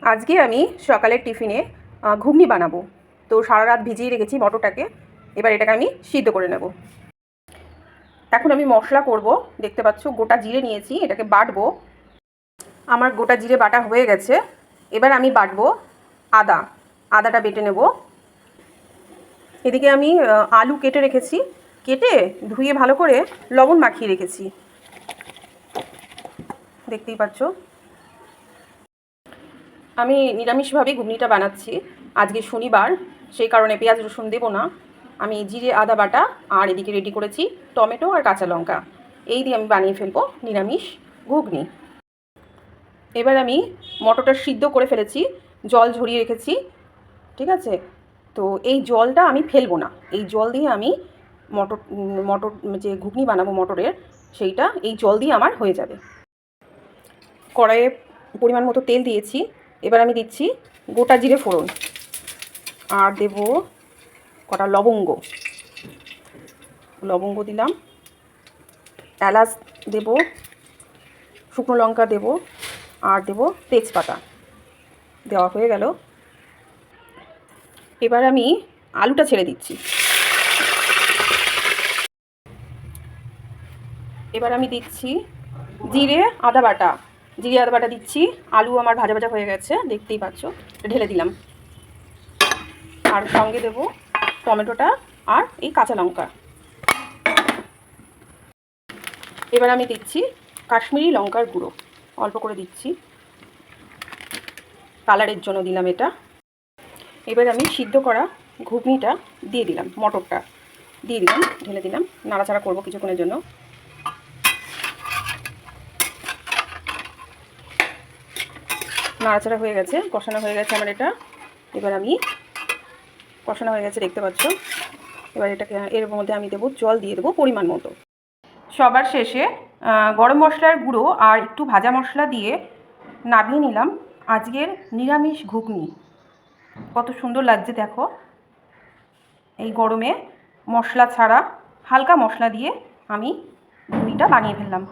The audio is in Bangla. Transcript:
আজকে আমি সকালের টিফিনে ঘুগনি বানাবো। তো সারা রাত ভিজিয়ে রেখেছি মটরটাকে। এবার এটাকে আমি সিদ্ধ করে নেব। এখন আমি মশলা করব। দেখতে পাচ্ছ গোটা জিরে নিয়েছি, এটাকে বাটবো। আমার গোটা জিরে বাটা হয়ে গেছে। এবার আমি বাটবো আদাটা বেটে নেব। এদিকে আমি আলু কেটে রেখেছি, কেটে ধুয়ে ভালো করে লবণ মাখিয়ে রেখেছি, দেখতেই পাচ্ছ। আমি নিরামিষভাবেই ঘুগনিটা বানাচ্ছি। আজকে শনিবার, সেই কারণে পেঁয়াজ রসুন দেবো না। আমি জিরে আদা বাটা আর এদিকে রেডি করেছি টমেটো আর কাঁচা লঙ্কা। এই দিয়ে আমি বানিয়ে ফেলবো নিরামিষ ঘুগনি। এবার আমি মটরটা সিদ্ধ করে ফেলেছি, জল ঝরিয়ে রেখেছি, ঠিক আছে। তো এই জলটা আমি ফেলবো না, এই জল দিয়ে আমি মটর মটর যে ঘুগনি বানাবো মটরের, সেইটা এই জল দিয়ে আমার হয়ে যাবে। কড়াইয়ে পরিমাণ মতো তেল দিয়েছি। এবার আমি দিচ্ছি গোটা জিরে ফোড়ন, আর দেব কটা লবঙ্গ দিলাম, এলাচ দেব, শুকনো লঙ্কা দেব, আর দেব তেজপাতা। দেওয়া হয়ে গেল। এবার আমি আলুটা ছেড়ে দিচ্ছি। এবার আমি দিচ্ছি জিরে আদা বাটা দিচ্ছি। আলু আমার ভাজা ভাজা হয়ে গেছে, দেখতেই পাচ্ছ। ঢেলে দিলাম। আর সঙ্গে দেব টমেটোটা আর এই কাঁচা লঙ্কা। এবার আমি দিচ্ছি কাশ্মীরি লঙ্কার গুঁড়ো, অল্প করে দিচ্ছি, কালারের জন্য দিলাম এটা। এবার আমি সিদ্ধ করা ঘুগনিটা দিয়ে দিলাম, মটরটা দিয়ে দিলাম, ঢেলে দিলাম। নাড়াচাড়া করবো কিছুক্ষণের জন্য। নাড়াচাড়া হয়ে গেছে, কষানো হয়ে গেছে আমার এটা। এবার আমি কষানো হয়ে গেছে, দেখতে পাচ্ছ। এবার এটাকে এর মধ্যে আমি দেবো জল, দিয়ে দেবো পরিমাণ মতো। সবার শেষে গরম মশলার গুঁড়ো আর একটু ভাজা মশলা দিয়ে নামিয়ে নিলাম আজকের নিরামিষ ঘুগনি। কত সুন্দর লাগছে দেখো। এই গরমে মশলা ছাড়া হালকা মশলা দিয়ে আমি ঘুগনিটা বানিয়ে ফেললাম।